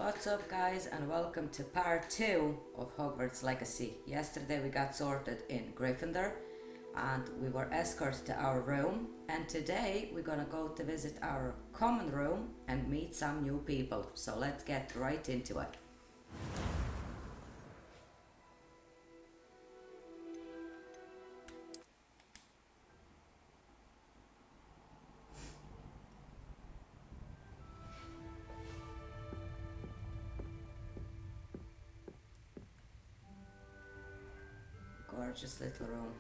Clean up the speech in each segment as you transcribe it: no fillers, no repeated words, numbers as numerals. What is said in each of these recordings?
What's up guys, and welcome to part 2 of Hogwarts Legacy. Yesterday we got sorted in Gryffindor and we were escorted to our room, and today we're gonna go to visit our common room and meet some new people. So let's get right into it. Gorgeous little room.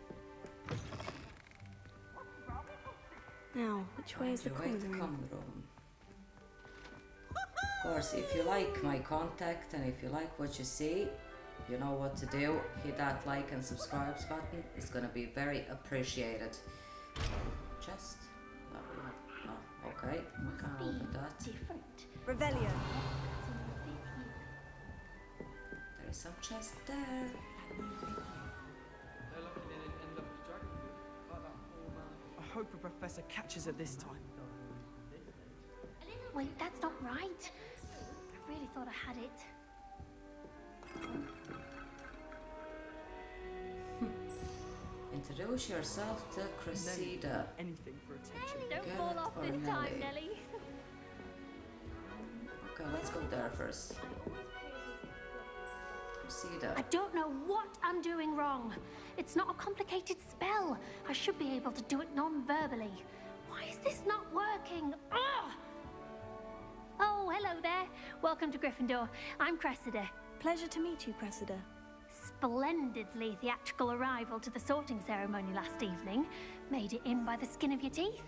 Now, which way is the common room? Of course, if you like my contact and if you like what you see, you know what to do. Hit that like and subscribe button. It's gonna be very appreciated. Chest? Oh, okay. I can't open that. Different. Revelio. There is some chest there. I hope a professor catches it this time. Wait, that's not right. I really thought I had it. Introduce yourself to Cressida. Anything for attention. Don't Get fall it off or this time, Nelly? Nelly. Okay, let's go there first. Cressida. I don't know what I'm doing wrong. It's not a complicated spell. I should be able to do it non-verbally. Why is this not working? Ugh! Oh, hello there. Welcome to Gryffindor. I'm Cressida. Pleasure to meet you, Cressida. Splendidly theatrical arrival to the sorting ceremony last evening. Made it in by the skin of your teeth.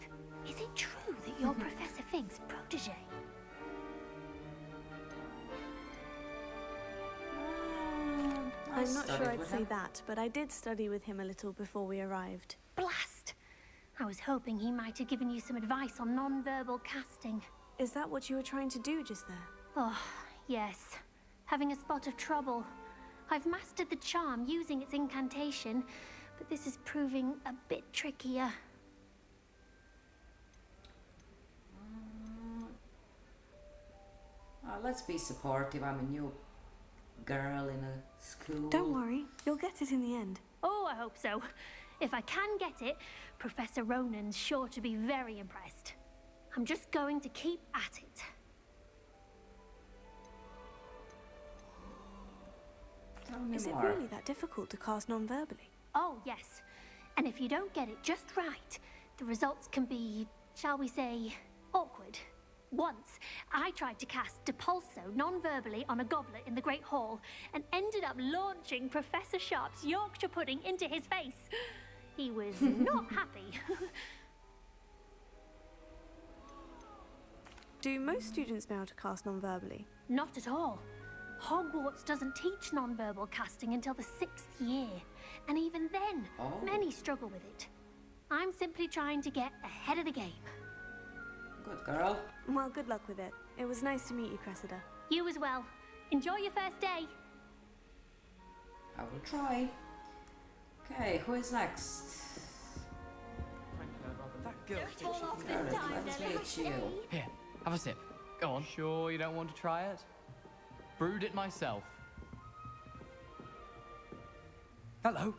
Is it true that you're Professor Fig's protege? I'm not studied sure I'd with say him. that, but I did study with him a little before we arrived. Blast! I was hoping he might have given you some advice on non-verbal casting. Is that what you were trying to do just there? Oh, yes. Having a spot of trouble. I've mastered the charm using its incantation, but this is proving a bit trickier. Let's be supportive. I'm a new girl in a school. Don't worry, you'll get it in the end. Oh, I hope so. If I can get it, Professor Ronan's sure to be very impressed. I'm just going to keep at it. Tell me Is it more. really that difficult to cast non-verbally? Oh, yes. And if you don't get it just right, the results can be, shall we say, awkward. Once, I tried to cast Depulso non-verbally on a goblet in the Great Hall and ended up launching Professor Sharp's Yorkshire pudding into his face. He was not happy. Do most students know how to cast non-verbally? Not at all. Hogwarts doesn't teach non-verbal casting until the 6th year. And even then, many struggle with it. I'm simply trying to get ahead of the game. Good girl. Well, good luck with it. It was nice to meet you, Cressida. You as well. Enjoy your first day. I will try. Okay, who is next? That girl thinks Fall she off can this Gareth, time, let's Nelly. meet you. Here, have a sip. Go on. Sure you don't want to try it? Brewed it myself. Hello.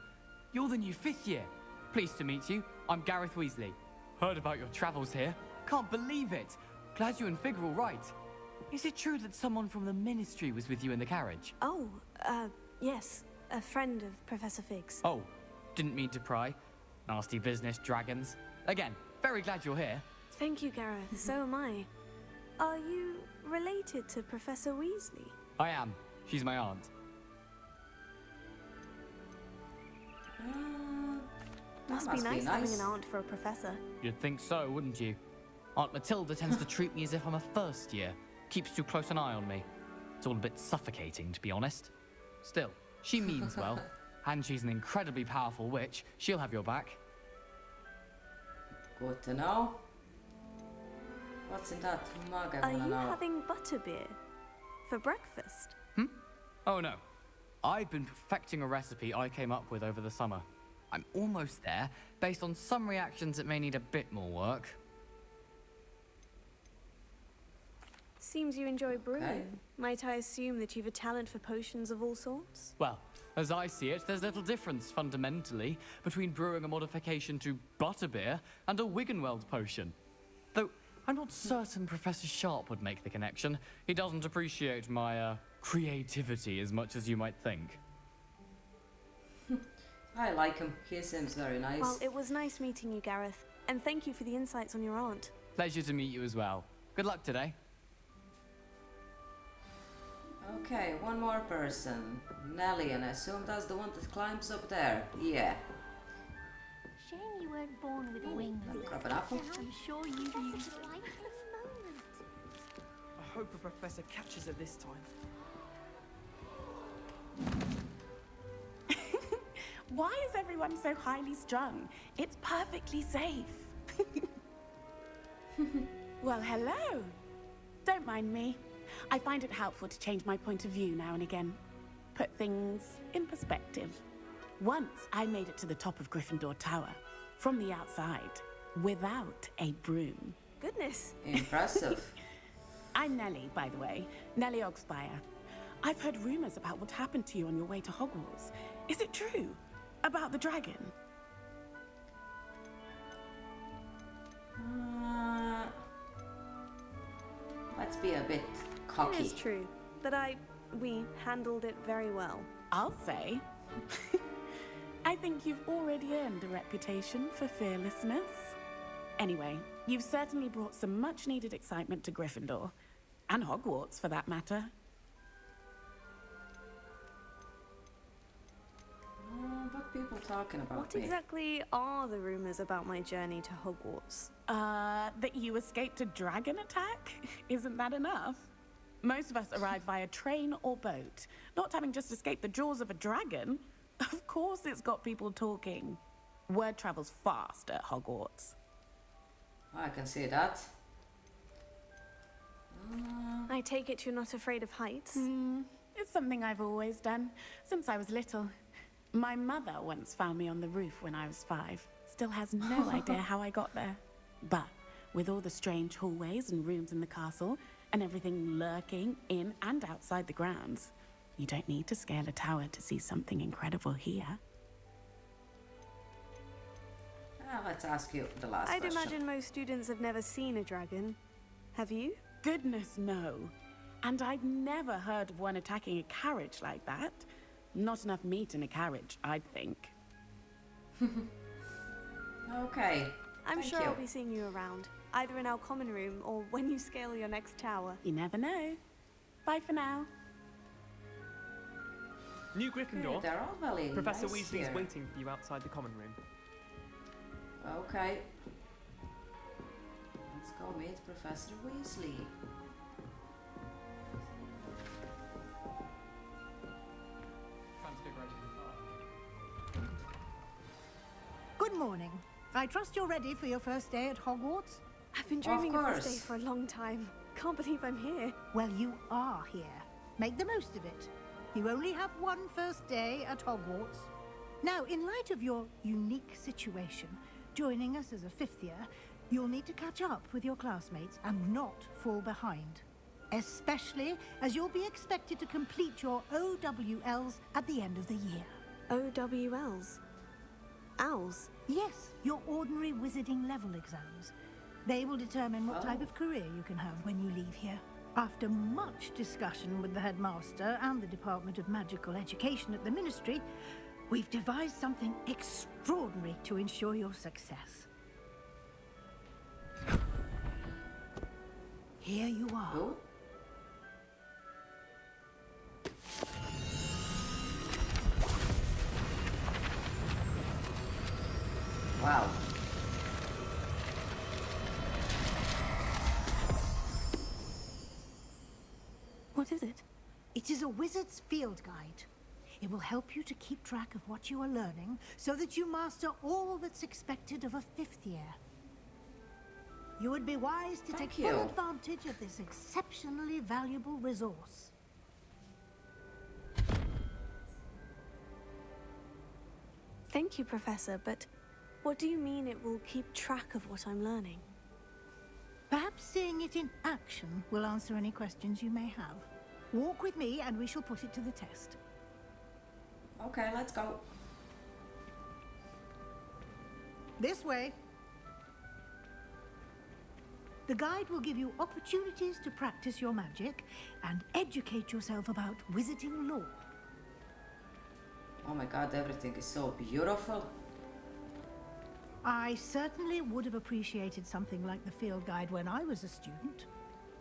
You're the new 5th year. Pleased to meet you. I'm Gareth Weasley. Heard about your travels here. Can't believe it. Glad you and Fig are all right. Is it true that someone from the Ministry was with you in the carriage? Oh, yes. A friend of Professor Fig's. Oh, didn't mean to pry. Nasty business, dragons. Again, very glad you're here. Thank you, Gareth. So am I. Are you related to Professor Weasley? I am. She's my aunt. Must be nice having an aunt for a professor. You'd think so, wouldn't you? Aunt Matilda tends to treat me as if I'm a first year. Keeps too close an eye on me. It's all a bit suffocating, to be honest. Still, she means well. And she's an incredibly powerful witch. She'll have your back. Good to know. What's in that mug? I Are wanna you know. having butterbeer for breakfast? Oh no. I've been perfecting a recipe I came up with over the summer. I'm almost there, based on some reactions that may need a bit more work. Seems you enjoy brewing. Okay. Might I assume that you've a talent for potions of all sorts? Well, as I see it, there's little difference fundamentally between brewing a modification to butterbeer and a Wiggenweld potion. Though I'm not certain Professor Sharp would make the connection. He doesn't appreciate my creativity as much as you might think. I like him. He seems very nice. Well, it was nice meeting you, Gareth. And thank you for the insights on your aunt. Pleasure to meet you as well. Good luck today. Okay, one more person. Nelly, and I assume that's the one that climbs up there. Yeah. Shame you weren't born with wings. Let me grab an apple. I'm sure you'd use I hope a professor catches it this time. Why is everyone so highly strung? It's perfectly safe. Well, hello. Don't mind me. I find it helpful to change my point of view now and again. Put things in perspective. Once I made it to the top of Gryffindor Tower, from the outside, without a broom. Goodness. Impressive. I'm Nellie, by the way. Nellie Ogspire. I've heard rumors about what happened to you on your way to Hogwarts. Is it true? About the dragon? Let's be a bit It cocky. is true that we handled it very well. I'll say. I think you've already earned a reputation for fearlessness. Anyway, you've certainly brought some much-needed excitement to Gryffindor. And Hogwarts, for that matter. What people talking about What me? exactly are the rumors about my journey to Hogwarts? That you escaped a dragon attack? Isn't that enough? Most of us arrive via train or boat, not having just escaped the jaws of a dragon. Of course it's got people talking. Word travels fast at Hogwarts. I can see that. I take it you're not afraid of heights? It's something I've always done, since I was little. My mother once found me on the roof when I was 5. Still has no idea how I got there. But with all the strange hallways and rooms in the castle, and everything lurking in and outside the grounds, you don't need to scale a tower to see something incredible here. Let's ask you the last I'd question. imagine most students have never seen a dragon. Have you? Goodness, no. And I've never heard of one attacking a carriage like that. Not enough meat in a carriage, I'd think. Okay. I'm Thank sure you. I'll be seeing you around, either in our common room or when you scale your next tower. You never know. Bye for now. New Okay, Gryffindor. they're all very Professor nice Weasley is here. waiting for you outside the common room. Okay. Let's go meet Professor Weasley. Good morning. I trust you're ready for your first day at Hogwarts? I've been dreaming of this day course. for a long time. Can't believe I'm here. Well, you are here. Make the most of it. You only have one first day at Hogwarts. Now, in light of your unique situation, joining us as a 5th year, you'll need to catch up with your classmates and not fall behind. Especially as you'll be expected to complete your OWLs at the end of the year. OWLs? Owls? Yes, your ordinary wizarding level exams. They will determine what type of career you can have when you leave here. After much discussion with the headmaster and the Department of Magical Education at the Ministry, we've devised something extraordinary to ensure your success. Here you are. Who? Wow. What is it? It is a wizard's field guide. It will help you to keep track of what you are learning so that you master all that's expected of a 5th year. You would be wise to Thank take full you. advantage of this exceptionally valuable resource. Thank you, Professor, but what do you mean it will keep track of what I'm learning? Perhaps seeing it in action will answer any questions you may have. Walk with me and we shall put it to the test. Okay, let's go. This way. The guide will give you opportunities to practice your magic and educate yourself about wizarding lore. Oh my god, everything is so beautiful. I certainly would have appreciated something like the field guide when I was a student.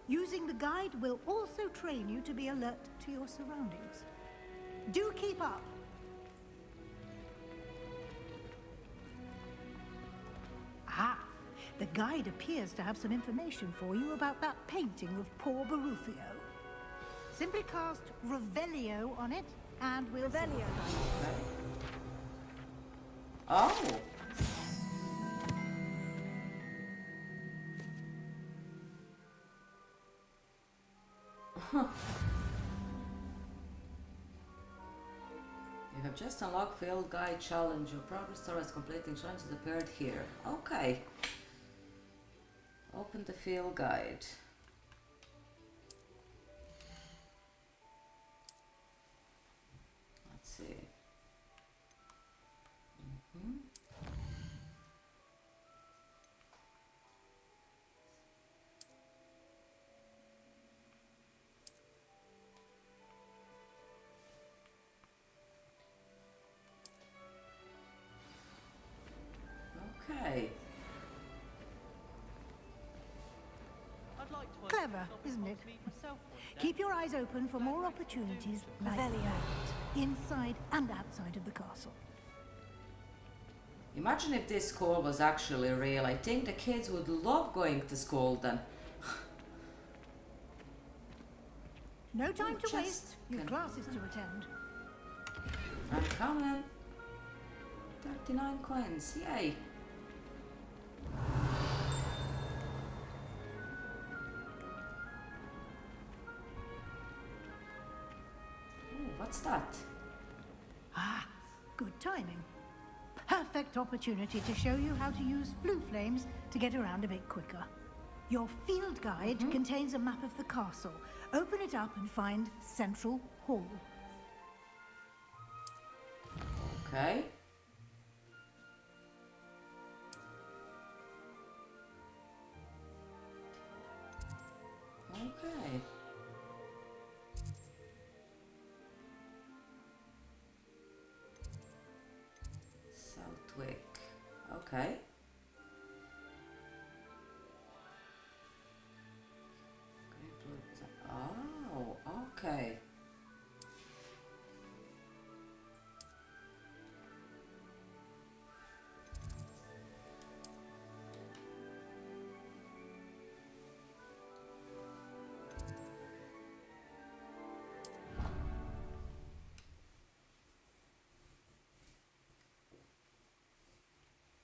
Using the guide will also train you to be alert to your surroundings. Do keep up. Ah, the guide appears to have some information for you about that painting of poor Barufio. Simply cast Revelio on it, and we'll see. Revelio. Oh! You have just unlocked Field Guide Challenge. Your progress towards completing challenges appeared here. Okay. Open the Field Guide. Let's see. Okay. I'd like to Clever, isn't it? Keep your eyes open for more opportunities like Revelio. that, inside and outside of the castle. Imagine if this school was actually real. I think the kids would love going to school then. No time to just waste. You've can- classes to attend. I'm coming. 39 coins, yay. Ooh, what's that? Ah, good timing. Perfect opportunity to show you how to use flue flames to get around a bit quicker. Your field guide contains a map of the castle. Open it up and find Central Hall. Okay. Okay. Southwick. Okay. Oh, okay.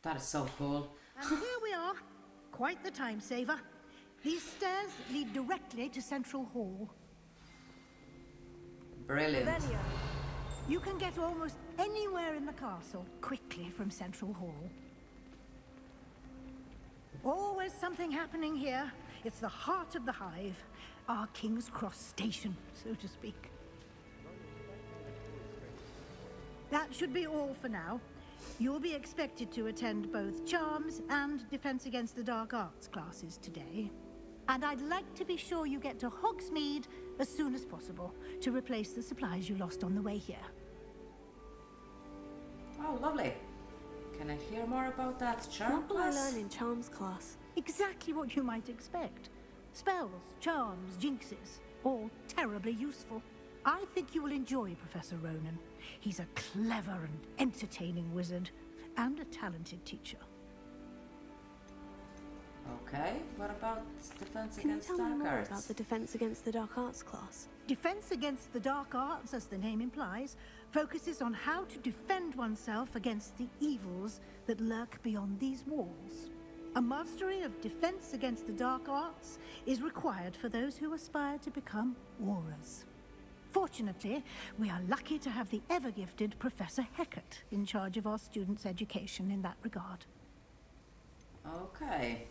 That is so cool. And here we are. Quite the time saver. These stairs lead directly to Central Hall. Brilliant. Revelio. You can get almost anywhere in the castle quickly from Central Hall. Always something happening here. It's the heart of the hive, our King's Cross station, so to speak. That should be all for now. You'll be expected to attend both Charms and Defense Against the Dark Arts classes today. And I'd like to be sure you get to Hogsmeade as soon as possible to replace the supplies you lost on the way here. Oh, lovely. Can I hear more about that charm What will I class? learn in Charms class? Exactly what you might expect. Spells, charms, jinxes, all terribly useful. I think you will enjoy Professor Ronan. He's a clever and entertaining wizard, and a talented teacher. Okay, what about Defense Can you Against tell me Dark more Arts? about the Defense Against the Dark Arts class? Defense Against the Dark Arts, as the name implies, focuses on how to defend oneself against the evils that lurk beyond these walls. A mastery of Defense Against the Dark Arts is required for those who aspire to become Aurors. Fortunately, we are lucky to have the ever-gifted Professor Hecat in charge of our students' education in that regard. Okay.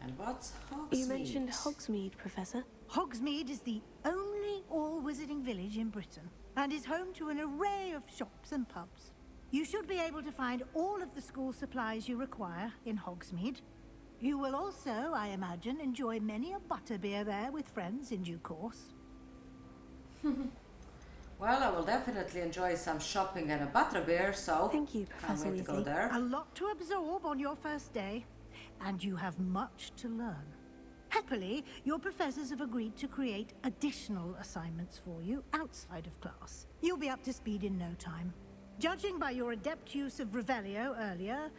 And what's Hogsmeade? You mentioned Hogsmeade, Professor. Hogsmeade is the only all-wizarding village in Britain and is home to an array of shops and pubs. You should be able to find all of the school supplies you require in Hogsmeade. You will also, I imagine, enjoy many a butterbeer there with friends in due course. Well, I will definitely enjoy some shopping and a butterbeer, so Thank you, can't Professor wait to go Weasley. there. A lot to absorb on your first day, and you have much to learn. Happily, your professors have agreed to create additional assignments for you outside of class. You'll be up to speed in no time. Judging by your adept use of Revelio earlier,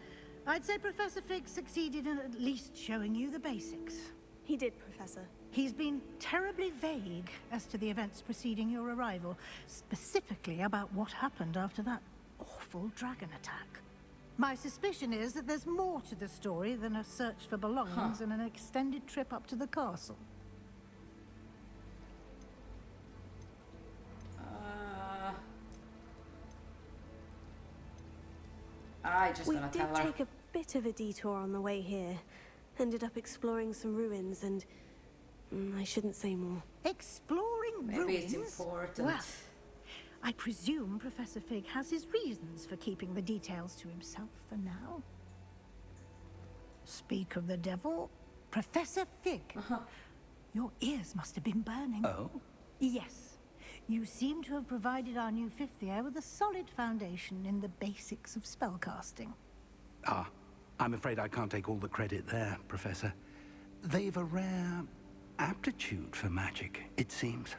I'd say Professor Fig succeeded in at least showing you the basics. He did, Professor. He's been terribly vague as to the events preceding your arrival, specifically about what happened after that awful dragon attack. My suspicion is that there's more to the story than a search for belongings and an extended trip up to the castle. I just We gonna did tell her. take a bit of a detour on the way here. Ended up exploring some ruins and... I shouldn't say more. Exploring Maybe ruins? it's important. Well, I presume Professor Fig has his reasons for keeping the details to himself for now. Speak of the devil, Professor Fig. Your ears must have been burning. Oh? Yes. You seem to have provided our new fifth year with a solid foundation in the basics of spellcasting. Ah, I'm afraid I can't take all the credit there, Professor. They've a rare aptitude for magic, it seems.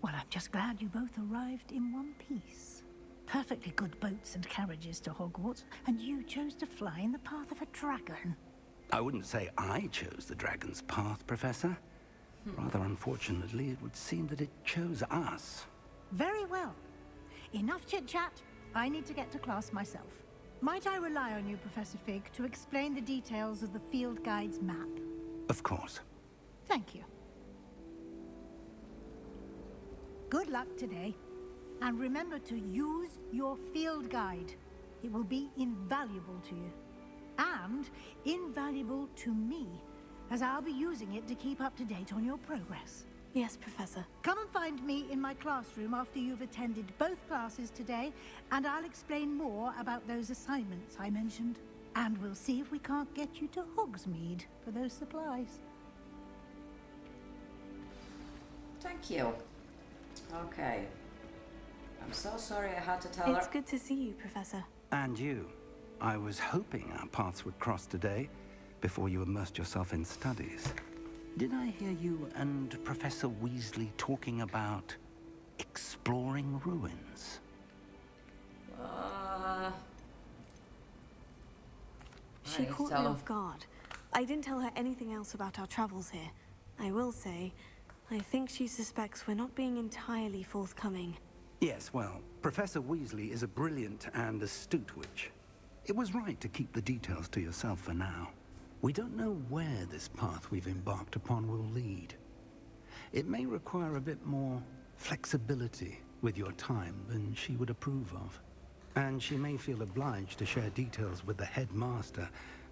Well, I'm just glad you both arrived in one piece. Perfectly good boats and carriages to Hogwarts, and you chose to fly in the path of a dragon. I wouldn't say I chose the dragon's path, Professor. Rather unfortunately, it would seem that it chose us. Very well. Enough chit-chat. I need to get to class myself. Might I rely on you, Professor Fig, to explain the details of the field guide's map? Of course. Thank you. Good luck today. And remember to use your field guide. It will be invaluable to you. And invaluable to me, as I'll be using it to keep up to date on your progress. Yes, Professor. Come and find me in my classroom after you've attended both classes today, and I'll explain more about those assignments I mentioned. And we'll see if we can't get you to Hogsmeade for those supplies. Thank you. Okay. I'm so sorry I had to tell It's her. good to see you, Professor. And you. I was hoping our paths would cross today, before you immersed yourself in studies. Did I hear you and Professor Weasley talking about exploring ruins? She need to caught tell me him. off guard. I didn't tell her anything else about our travels here. I will say, I think she suspects we're not being entirely forthcoming. Yes, well, Professor Weasley is a brilliant and astute witch. It was right to keep the details to yourself for now. We don't know where this path we've embarked upon will lead. It may require a bit more flexibility with your time than she would approve of. And she may feel obliged to share details with the headmaster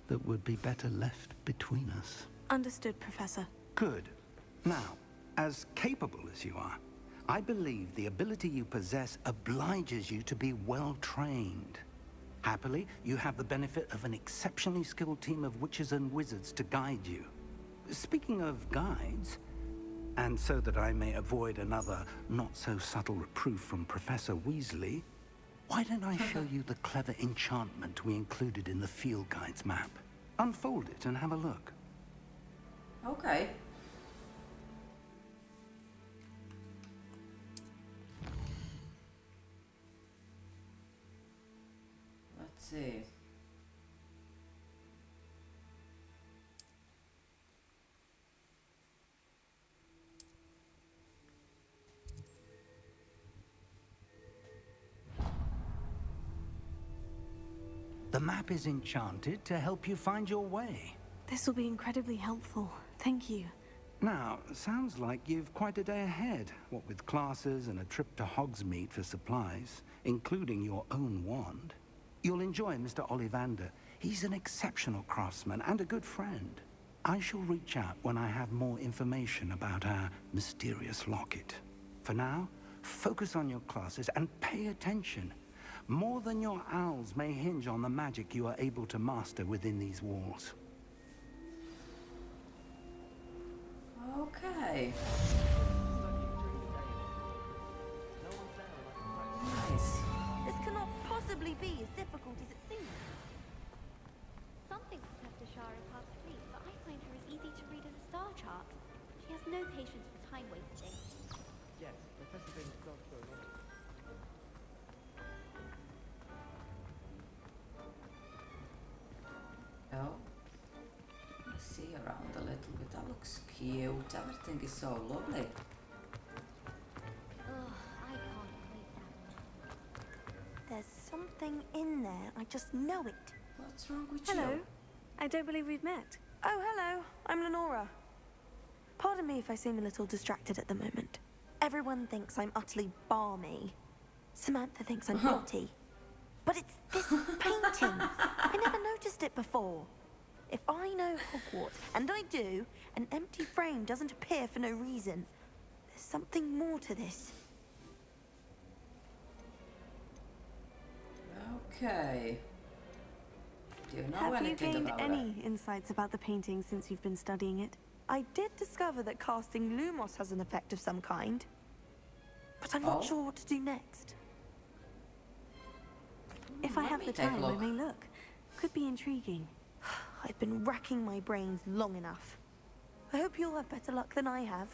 that would be better left between us. Understood, Professor. Good. Now, as capable as you are, I believe the ability you possess obliges you to be well trained. Happily, you have the benefit of an exceptionally skilled team of witches and wizards to guide you. Speaking of guides, and so that I may avoid another not-so-subtle reproof from Professor Weasley, why don't I show you the clever enchantment we included in the field guide's map? Unfold it and have a look. Okay. Let's see. The map is enchanted to help you find your way. This will be incredibly helpful. Thank you. Now, sounds like you've quite a day ahead, what with classes and a trip to Hogsmeade for supplies, including your own wand. You'll enjoy Mr. Ollivander. He's an exceptional craftsman and a good friend. I shall reach out when I have more information about our mysterious locket. For now, focus on your classes and pay attention. More than your owls may hinge on the magic you are able to master within these walls. Okay. Nice. This cannot possibly be as difficult as it seems. Some think Professor Shah is hard to please, but I find her as easy to read as a star chart. She has no patience for time wasting. Yes, Professor Binns does go along. Oh. Let's see around a little bit. That looks cute. Everything is so lovely. Ugh, I can't believe that. There's something in there. I just know it. What's wrong with Hello. you? I don't believe we've met. Oh, hello. I'm Lenora. Pardon me if I seem a little distracted at the moment. Everyone thinks I'm utterly balmy. Samantha thinks I'm naughty. But it's this painting. I never noticed it before. If I know Hogwarts, and I do, an empty frame doesn't appear for no reason. There's something more to this. Okay. Do you know Have you anything gained about any it? insights about the painting since you've been studying it? I did discover that casting Lumos has an effect of some kind. But I'm not Oh. sure what to do next. If I Let have me the take a time, I look. may look. Could be intriguing. I've been racking my brains long enough. I hope you'll have better luck than I have.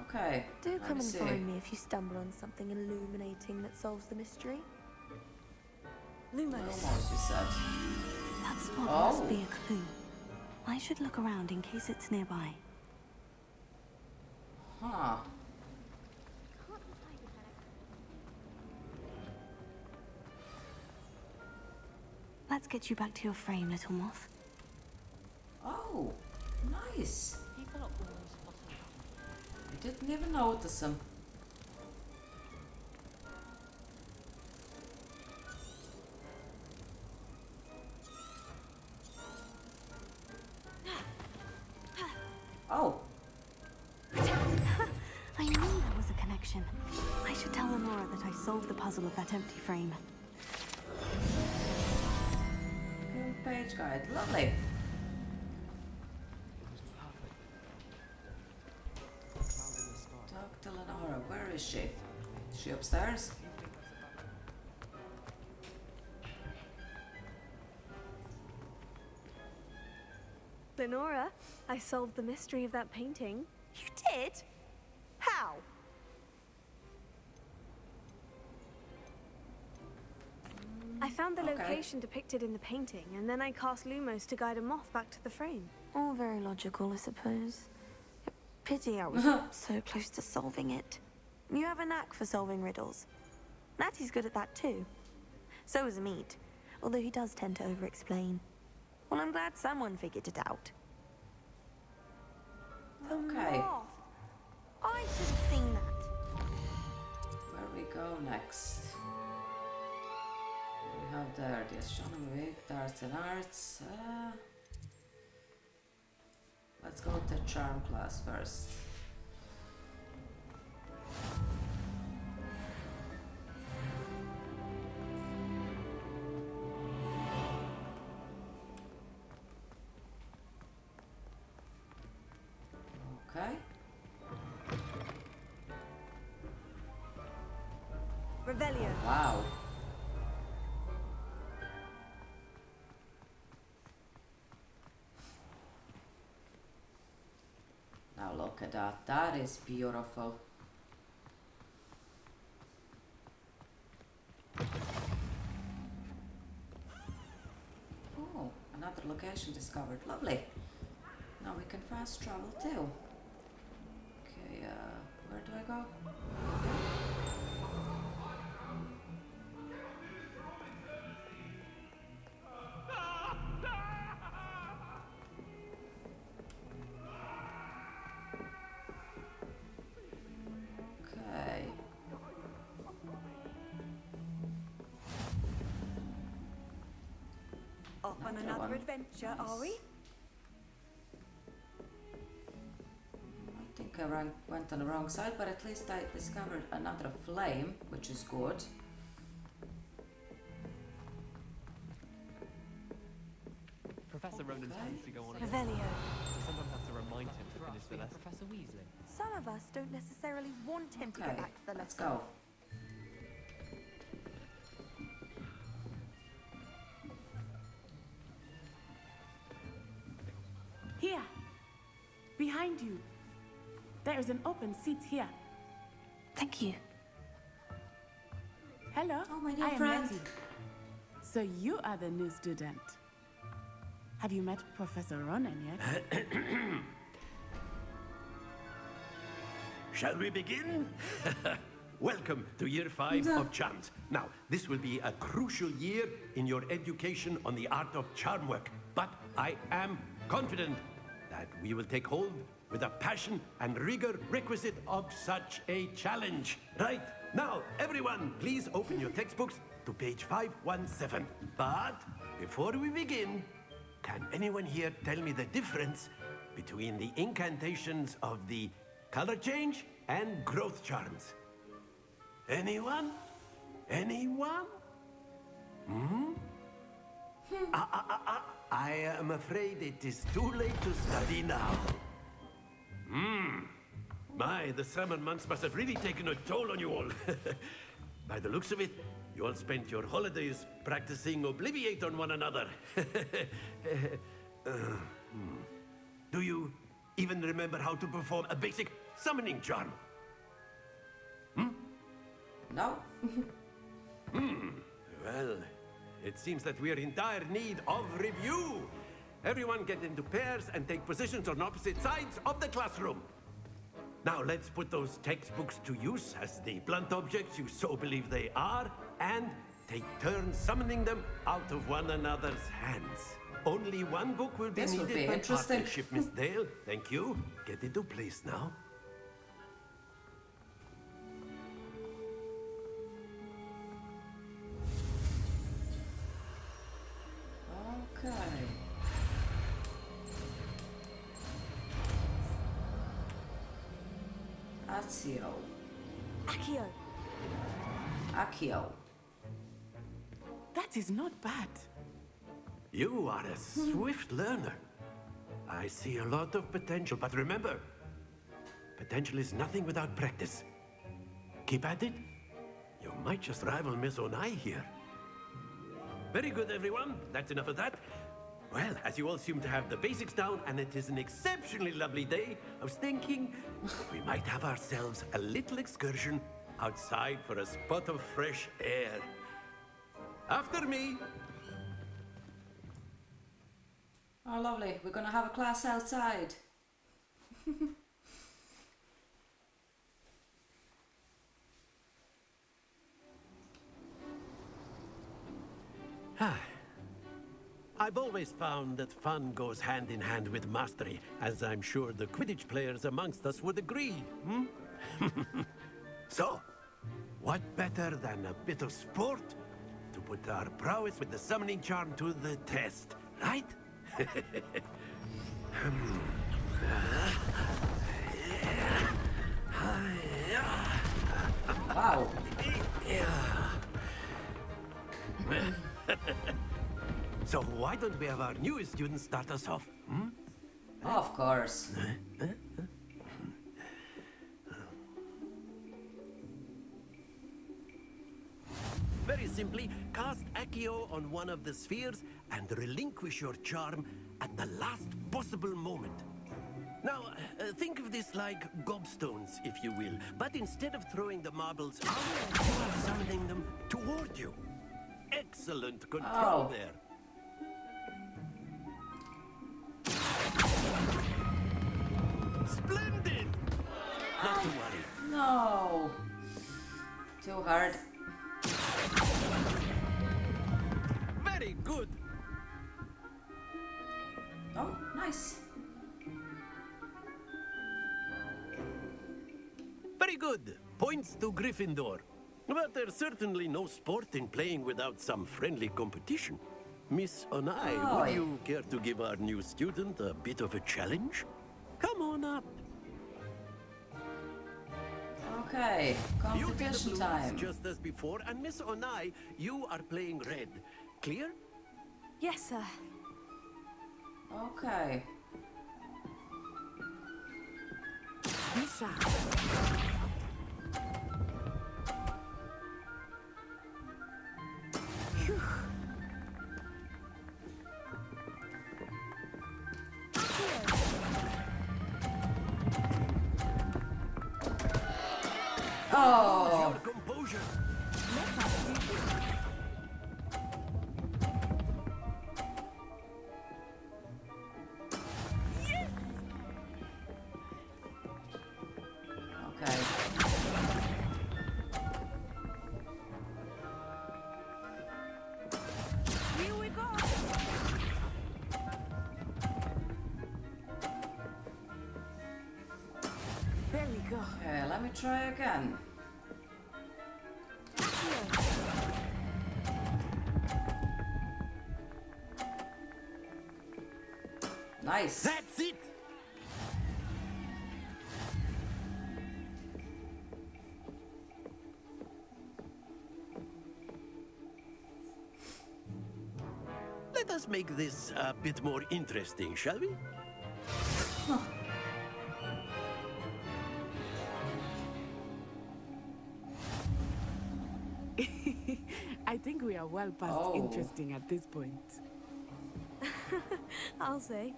Okay. Do let come me and see. find me if you stumble on something illuminating that solves the mystery. Lumos. Lumos, you said. That spot Oh. must be a clue. I should look around in case it's nearby. Huh. Can't decide if that. Let's get you back to your frame, little moth. Oh, nice. I didn't even notice him. Oh, I knew there was a connection. I should tell Lenora that I solved the puzzle of that empty frame. new page guide. Lovely. Talk to Lenora. Where is she? Is she upstairs? Lenora, I solved the mystery of that painting. You did? How? I found the Okay. location depicted in the painting, and then I cast Lumos to guide a moth back to the frame. All very logical, I suppose. Pity I was so close to solving it. You have a knack for solving riddles. Natty's good at that too. So is Amit, although he does tend to over-explain. Well, I'm glad someone figured it out. The Okay. moth. I should have seen that. Where we go next? We have there the astronomy, the arts and arts. Let's go to charm class first. Okay. Revelio. Wow. Now look at that. That is beautiful. Oh, another location discovered. Lovely. Now we can fast travel too. Okay, where do I go? Okay. on That another one. adventure, Nice. are we? I think I went on the wrong side, but at least I discovered another flame, which is good. Professor Ronan tends to go on a bit. Revelio. So sometimes have to remind him to finish the lesson. Professor Weasley. Some of us don't necessarily want him to go Okay, back to the let's lesson. go. Here. Behind you. There is an open seat here. Thank you. Hello. Oh, my dear I am friend. Letty. So you are the new student. Have you met Professor Ronan yet? Shall we begin? Welcome to year 5 of charms. Now, this will be a crucial year in your education on the art of charm work. But I am confident that we will take hold with the passion and rigor requisite of such a challenge. Right, now, everyone, please open your textbooks to page 517. But before we begin, can anyone here tell me the difference between the incantations of the color change and growth charms? Anyone? Anyone? I am afraid it is too late to study now. My, the summer months must have really taken a toll on you all. By the looks of it, you all spent your holidays practicing Obliviate on one another. Do you even remember how to perform a basic summoning charm? No? Well, it seems that we are in dire need of review. Everyone get into pairs and take positions on opposite sides of the classroom. Now let's put those textbooks to use as the blunt objects you so believe they are, and take turns summoning them out of one another's hands. Only one book will be This will needed be per interesting. partnership, Miss Dale. Thank you. Get into place now. Okay. Accio. Accio. Accio. That is not bad. You are a swift learner. I see a lot of potential, but remember, potential is nothing without practice. Keep at it. You might just rival Miss Onai here. Very good, everyone. That's enough of that. Well, as you all seem to have the basics down, and it is an exceptionally lovely day, I was thinking we might have ourselves a little excursion outside for a spot of fresh air. After me. Oh, lovely. We're gonna have a class outside. I've always found that fun goes hand in hand with mastery, as I'm sure the Quidditch players amongst us would agree. So, what better than a bit of sport to put our prowess with the summoning charm to the test, right? Wow. So why don't we have our newest student start us off? Of course. Very simply, cast Accio on one of the spheres and relinquish your charm at the last possible moment. Now, think of this like gobstones, if you will. But instead of throwing the marbles out, you are summoning them toward you. Excellent control Oh. there. Splendid! Not to worry. No. Too hard. Very good. Oh, nice. Very good. Points to Gryffindor. But there's certainly no sport in playing without some friendly competition. Miss Onai, Oh, would you care to give our new student a bit of a challenge? Come on up. Okay, You be the competition blues time. just as before, and Miss Onai, you are playing red. Clear? Yes, sir. Okay. Misha. Phew. Oh, Your composure. okay. Here we go. There we go. Okay, let me try again. Nice. That's it. Let us make this a bit more interesting, shall we? I think we are well past Oh. interesting at this point. I'll say.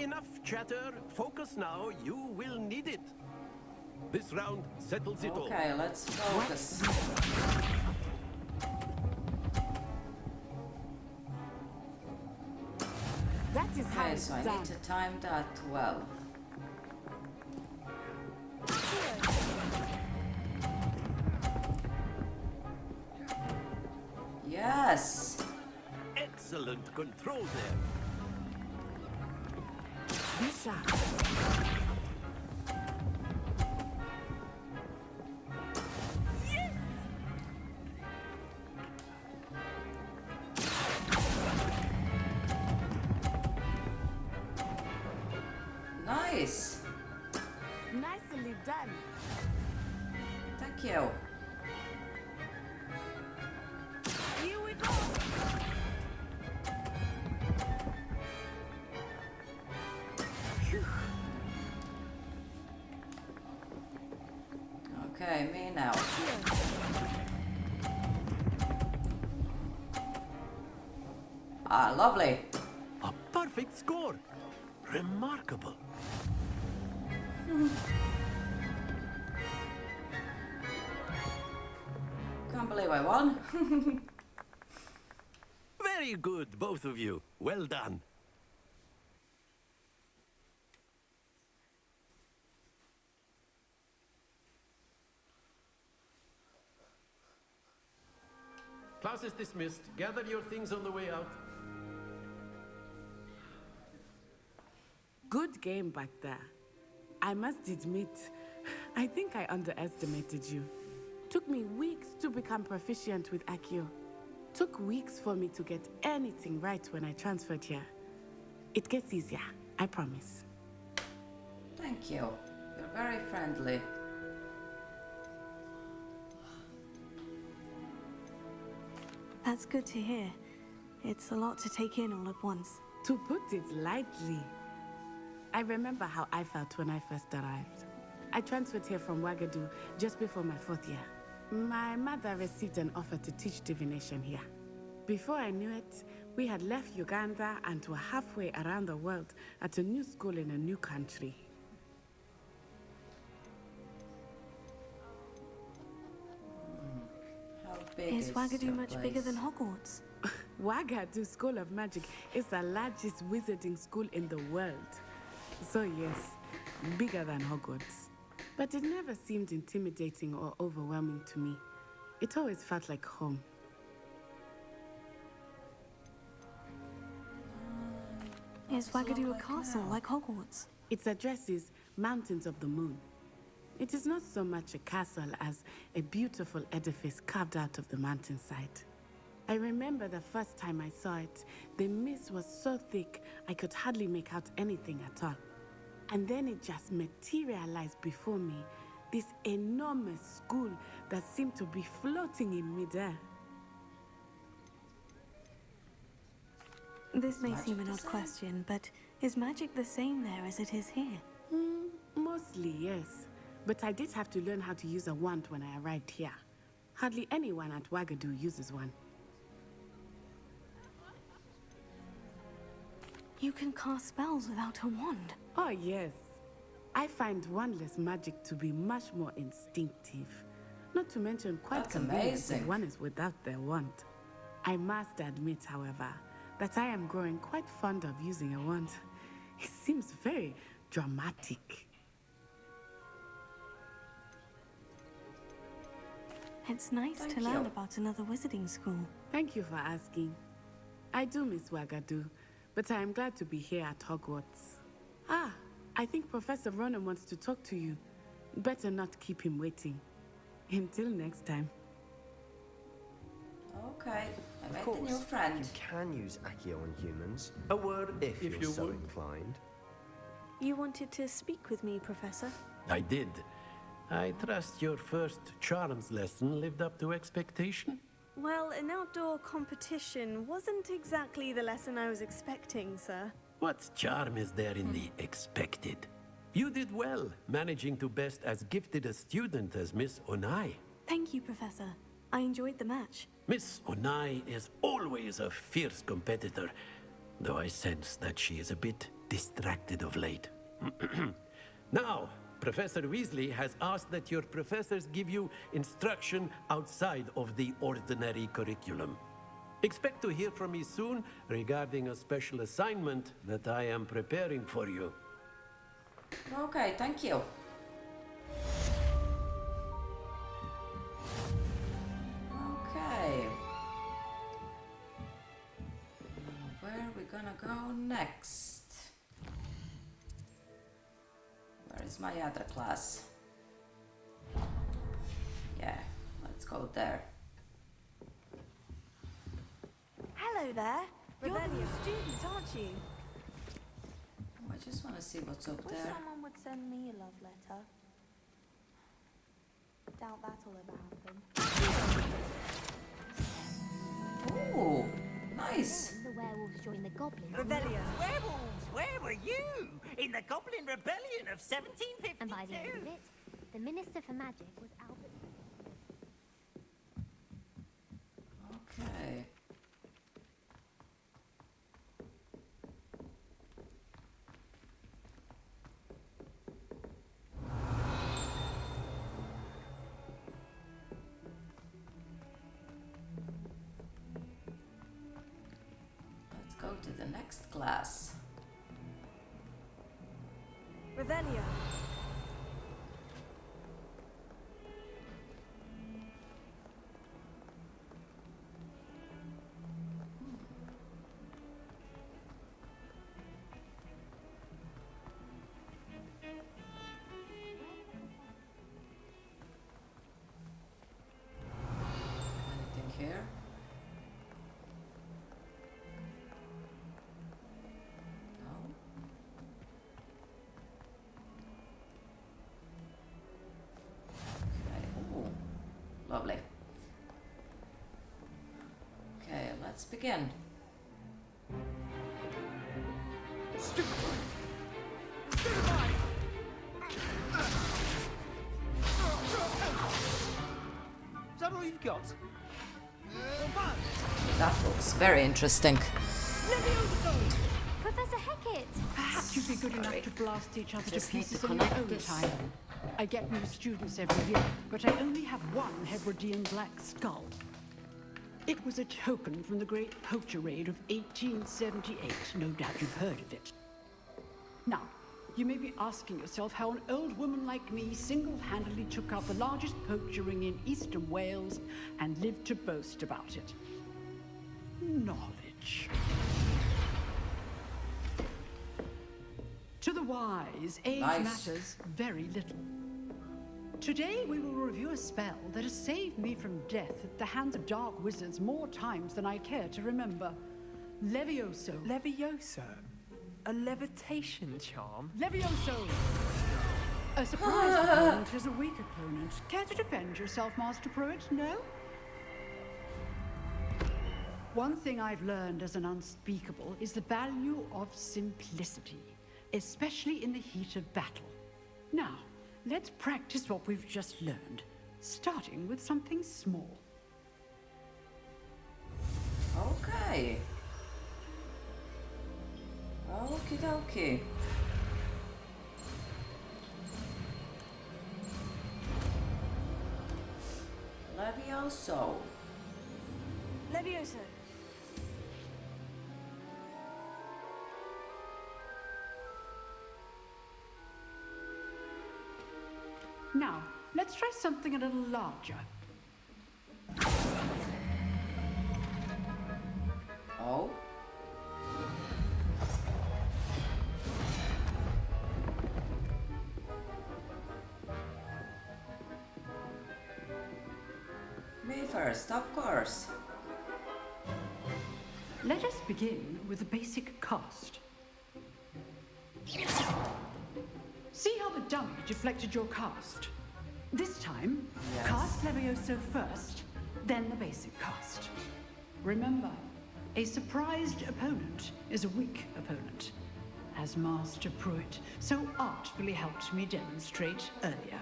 Enough chatter. Focus now. You will need it. This round settles it all. Okay, let's focus. That is how Okay, it's so I done. need to time that well. Yes. Excellent control there. Misha. Nice. Nicely done. Thank you. Here we go. Phew. Okay, me now. Ah, lovely. A perfect score. Remarkable. Can't believe I won. Very good, both of you. Well done. Class is dismissed. Gather your things on the way out. Good game back there. I must admit, I think I underestimated you. Took me weeks to become proficient with Accio. Took weeks for me to get anything right when I transferred here. It gets easier, I promise. Thank you. You're very friendly. That's good to hear. It's a lot to take in all at once. To put it lightly, I remember how I felt when I first arrived. I transferred here from Ouagadougou just before my 4th year. My mother received an offer to teach divination here. Before I knew it, we had left Uganda and were halfway around the world at a new school in a new country. How big Is your Ouagadougou much bigger place? than Hogwarts? Ouagadougou School of Magic is the largest wizarding school in the world. So yes, bigger than Hogwarts. But it never seemed intimidating or overwhelming to me. It always felt like home. Is Ouagadougou a castle like Hogwarts? Its address is Mountains of the Moon. It is not so much a castle as a beautiful edifice carved out of the mountainside. I remember the first time I saw it, the mist was so thick I could hardly make out anything at all. And then it just materialized before me, this enormous school that seemed to be floating in midair. This may seem an odd question, but is magic the same there as it is here? Mostly, yes. But I did have to learn how to use a wand when I arrived here. Hardly anyone at Wagadu uses one. You can cast spells without a wand. Oh, yes. I find wandless magic to be much more instinctive. Not to mention quite That's convenient amazing. when one is without their wand. I must admit, however, that I am growing quite fond of using a wand. It seems very dramatic. It's nice Thank to learn you. about another wizarding school. Thank you for asking. I do miss Wagadu, but I am glad to be here at Hogwarts. Ah, I think Professor Ronan wants to talk to you. Better not keep him waiting. Until next time. Okay, I Of made a course, new friend. you can use Accio on humans. A word if you're you so would. inclined. You wanted to speak with me, Professor? I did. I trust your first charms lesson lived up to expectation. Well, an outdoor competition wasn't exactly the lesson I was expecting, sir. What charm is there in the expected? You did well, managing to best as gifted a student as Miss Onai. Thank you, Professor. I enjoyed the match. Miss Onai is always a fierce competitor, though I sense that she is a bit distracted of late. Now, Professor Weasley has asked that your professors give you instruction outside of the ordinary curriculum. Expect to hear from me soon regarding a special assignment that I am preparing for you. Okay, thank you. Okay. Where are we gonna go next? Where is my other class? Yeah, let's go there. Hello there. You're the new student, aren't you? I just want to see what's up Wish there. someone would send me a love letter. Doubt that'll ever happen. Ooh, nice. The werewolves joined the goblins. Werewolves, where were you? In the Goblin Rebellion of 1752? And by the end of it, the Minister for Magic was Albert. Okay. Let's go to the next class. Revelio. Anything here? No. Okay. Ooh, lovely. Okay, let's begin. Is that all you've got? That looks very interesting. Professor Hecat! Perhaps you'd be good enough to blast each other to Just need pieces to in your connect own this. time. I get new students every year, but I only have one Hebridean black skull. It was a token from the great poacher raid of 1878. No doubt you've heard of it. Now, you may be asking yourself how an old woman like me single-handedly took out the largest poacher ring in eastern Wales and lived to boast about it. Knowledge. To the wise, age Nice. matters very little. Today we will review a spell that has saved me from death at the hands of dark wizards more times than I care to remember. Levioso. Levioso? A levitation charm? Levioso! A surprise opponent is a weak opponent. Care to defend yourself, Master Pruitt? No? One thing I've learned as an unspeakable is the value of simplicity, especially in the heat of battle. Now, let's practice what we've just learned, starting with something small. Okay. Okie dokie. Levioso. Levioso. Now, let's try something a little larger. Oh. Me first, of course. Let us begin with the basic cast. See how the dummy deflected your cast? This time, Yes. cast Levioso first, then the basic cast. Remember, a surprised opponent is a weak opponent, as Master Pruitt so artfully helped me demonstrate earlier.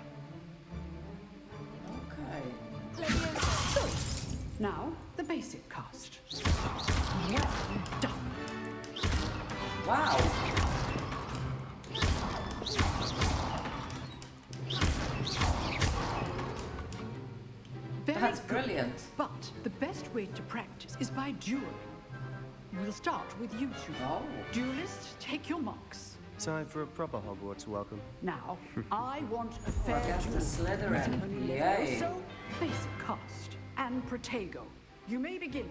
Okay. So, now the basic cast. Well done. Wow. Very That's good. brilliant. But the best way to practice is by dueling. We'll start with you two. Oh. Duelists, take your marks. Time for a proper Hogwarts welcome. Now, I want a fair Against duel. the Slytherin. Only Yay. Levioso, basic cast, and Protego. You may begin.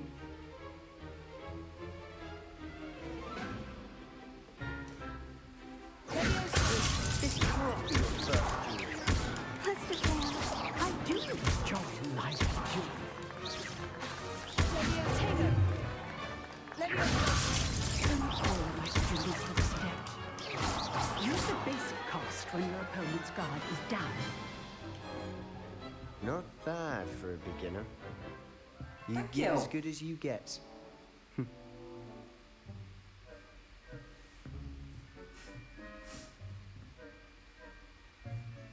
This is Let's just I do enjoy life duel. Leviotago. Levioso. Don't all my students have stepped. Use the basic cast when your opponent's guard is down. Not bad for a beginner. You Thank get you. as good as you get.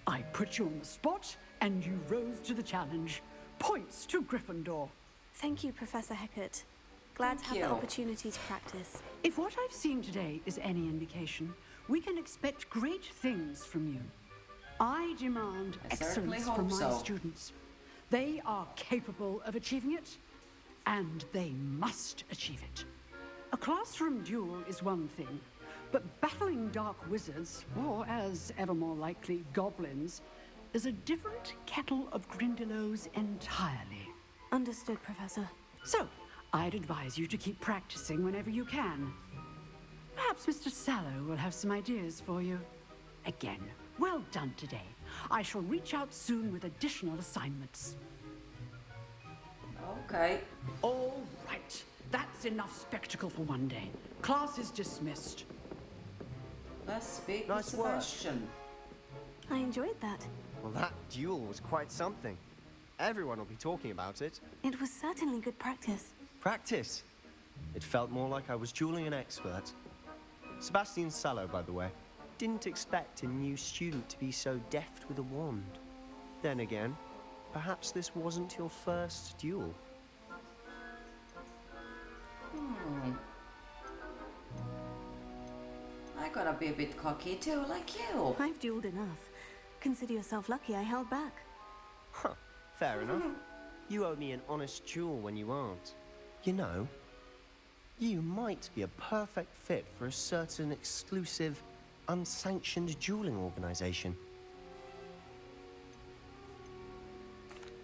I put you on the spot, and you rose to the challenge. Points to Gryffindor. Thank you, Professor Hecat. Glad to Thank have the you. opportunity to practice. If what I've seen today is any indication, we can expect great things from you. I demand I certainly excellence from hope my so. students. They are capable of achieving it, and they must achieve it. A classroom duel is one thing, but battling dark wizards, or as ever more likely, goblins, is a different kettle of Grindylows entirely. Understood, Professor. So, I'd advise you to keep practicing whenever you can. Perhaps Mr. Sallow will have some ideas for you. Again, well done today. I shall reach out soon with additional assignments. Okay. All right. That's enough spectacle for one day. Class is dismissed. Let's speak Nice with work. Sebastian. I enjoyed that. Well, that duel was quite something. Everyone will be talking about it. It was certainly good practice. Practice. It felt more like I was dueling an expert. Sebastian Sallow, by the way. Didn't expect a new student to be so deft with a wand. Then again, perhaps this wasn't your first duel. I gotta be a bit cocky too, like you. I've dueled enough. Consider yourself lucky I held back. Huh, fair enough. You owe me an honest duel when you aren't. You know, you might be a perfect fit for a certain exclusive, unsanctioned dueling organization.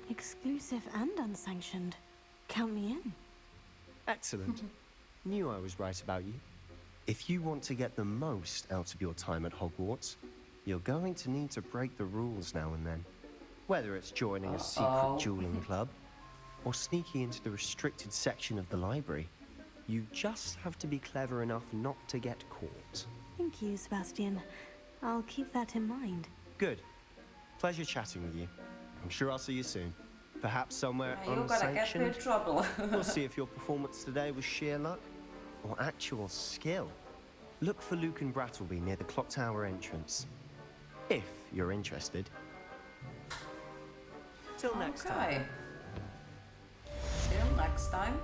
Exclusive and unsanctioned. Count me in. Excellent. Knew I was right about you. If you want to get the most out of your time at Hogwarts, you're going to need to break the rules now and then. Whether it's joining a secret dueling club or sneaking into the restricted section of the library, you just have to be clever enough not to get caught. Thank you, Sebastian. I'll keep that in mind. Good. Pleasure chatting with you. I'm sure I'll see you soon. Perhaps somewhere You're gonna get me in unsanctioned. trouble. We'll see if your performance today was sheer luck or actual skill. Look for Luke and Brattleby near the clock tower entrance. If you're interested. Till next time. Till next time.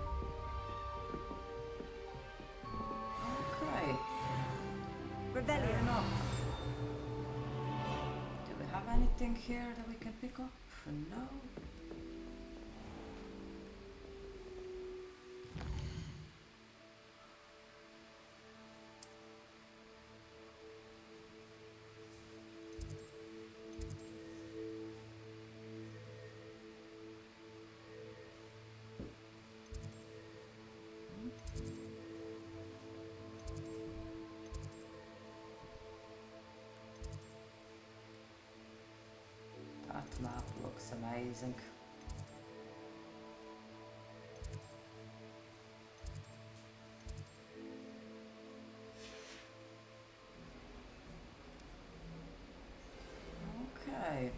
Okay. Rebellion. Enough. Do we have anything here that we can pick up? No. That map looks amazing. Okay.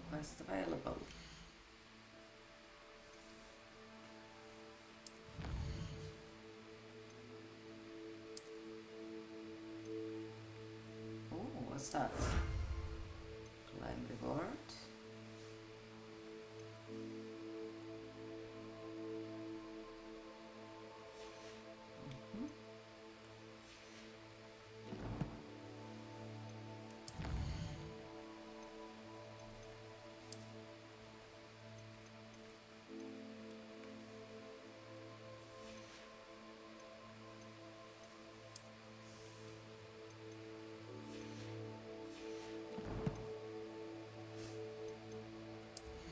Quest available. Oh, what's that? Claim reward.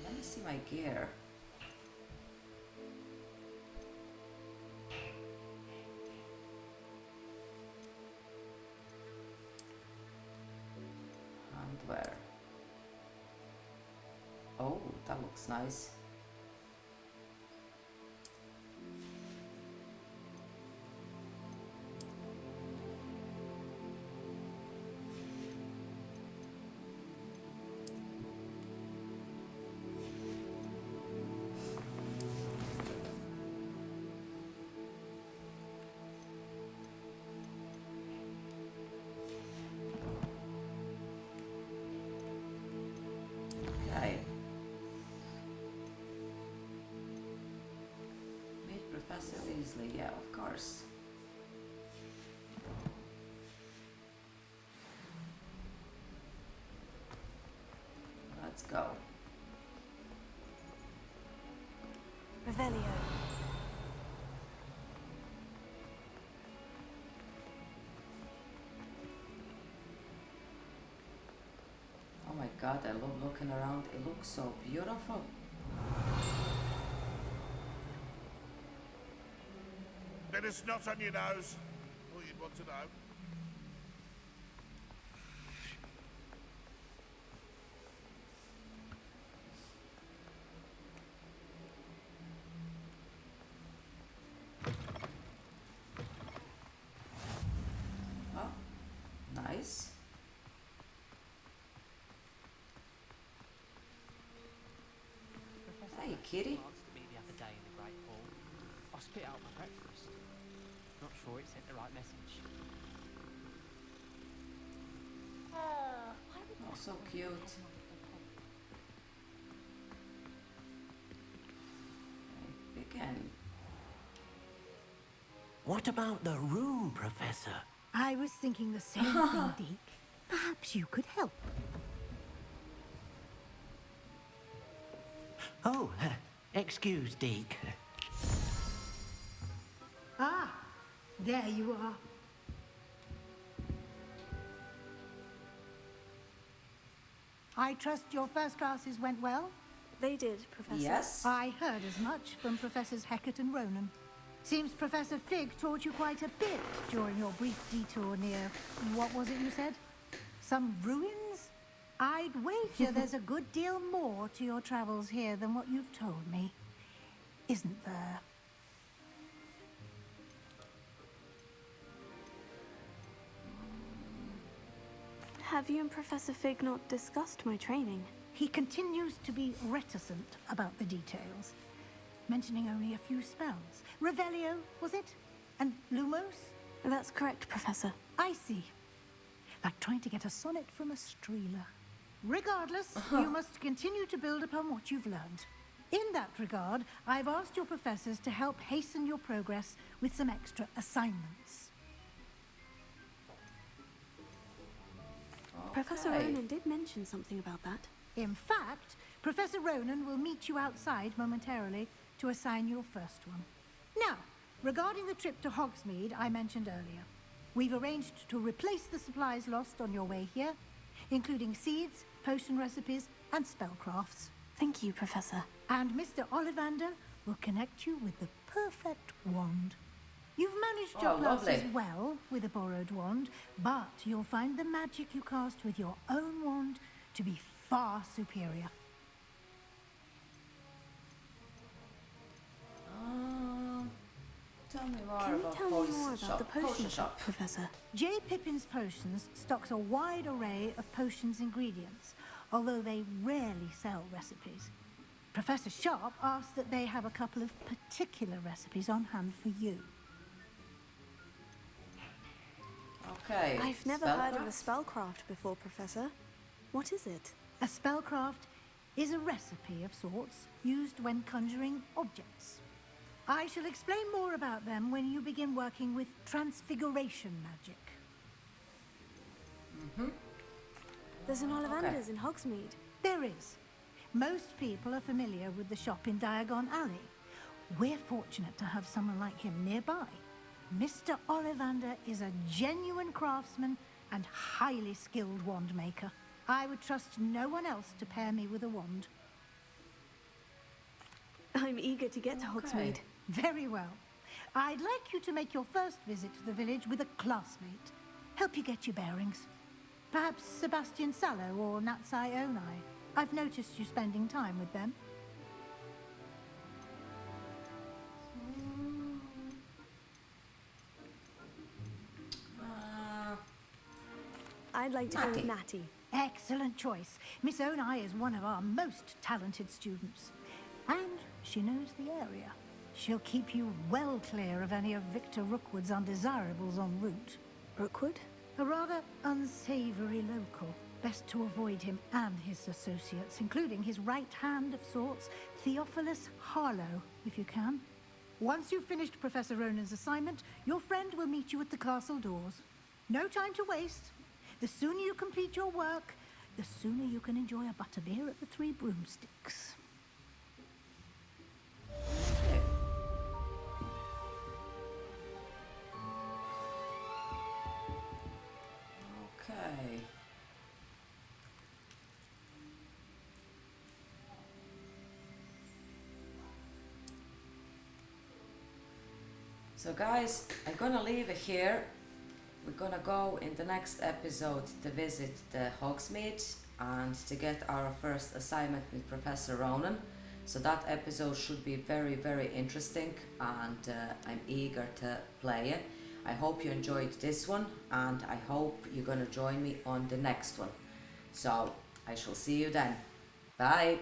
Let me see my gear. Handwear. Oh, that looks nice. Okay. Meet Professor Weasley, yeah, of course. Let's go. Revelio. Oh my god, I love looking around. It looks so beautiful. Bit of snot on your nose. All you'd want to know. Oh, nice. Hey, kitty. Asked me the other day in the Great Hall. I spit out my breakfast. Not sure it sent the right message. Oh, so cute. Right, begin. What about the room, Professor? I was thinking the same thing, Deke. Perhaps you could help. Oh, excuse, Deke. Ah, there you are. I trust your first classes went well? They did, Professor. Yes. I heard as much from Professors Hecat and Ronan. Seems Professor Fig taught you quite a bit during your brief detour near, what was it you said? Some ruins? I'd wager there's a good deal more to your travels here than what you've told me. Isn't there? Have you and Professor Fig not discussed my training? He continues to be reticent about the details, mentioning only a few spells. Revelio, was it? And Lumos? That's correct, Professor. I see. Like trying to get a sonnet from a streeler. Regardless, you must continue to build upon what you've learned. In that regard, I've asked your professors to help hasten your progress with some extra assignments. Professor Ronan did mention something about that. In fact, Professor Ronan will meet you outside momentarily to assign your first one. Now, regarding the trip to Hogsmeade I mentioned earlier, we've arranged to replace the supplies lost on your way here, including seeds, potion recipes, and spellcrafts. Thank you, Professor. And Mr. Ollivander will connect you with the perfect wand. You've managed your classes well with a borrowed wand, but you'll find the magic you cast with your own wand to be far superior. Tell me more Can you about tell me more about the potion shop, Professor? J. Pippin's Potions stocks a wide array of potions ingredients, although they rarely sell recipes. Professor Sharp asked that they have a couple of particular recipes on hand for you. Okay. I've never heard of a spellcraft before, Professor. What is it? A spellcraft is a recipe of sorts used when conjuring objects. I shall explain more about them when you begin working with transfiguration magic. There's an Ollivander's in Hogsmeade. There is. Most people are familiar with the shop in Diagon Alley. We're fortunate to have someone like him nearby. Mr. Ollivander is a genuine craftsman and highly skilled wand maker. I would trust no one else to pair me with a wand. I'm eager to get to Hogsmeade. Very well. I'd like you to make your first visit to the village with a classmate. Help you get your bearings. Perhaps Sebastian Sallow or Natsai Onai. I've noticed you spending time with them. I'd like to go with Natty. Excellent choice. Miss Onai is one of our most talented students. And she knows the area. She'll keep you well clear of any of Victor Rookwood's undesirables en route. Rookwood? A rather unsavory local. Best to avoid him and his associates, including his right hand of sorts, Theophilus Harlow, if you can. Once you've finished Professor Ronan's assignment, your friend will meet you at the castle doors. No time to waste. The sooner you complete your work, the sooner you can enjoy a butterbeer at the Three Broomsticks. Okay. So guys, I'm gonna leave it here. We're gonna go in the next episode to visit the Hogsmeade and to get our first assignment with Professor Ronan. So that episode should be very, very interesting, and I'm eager to play it. I hope you enjoyed this one, and I hope you're gonna join me on the next one. So I shall see you then. Bye.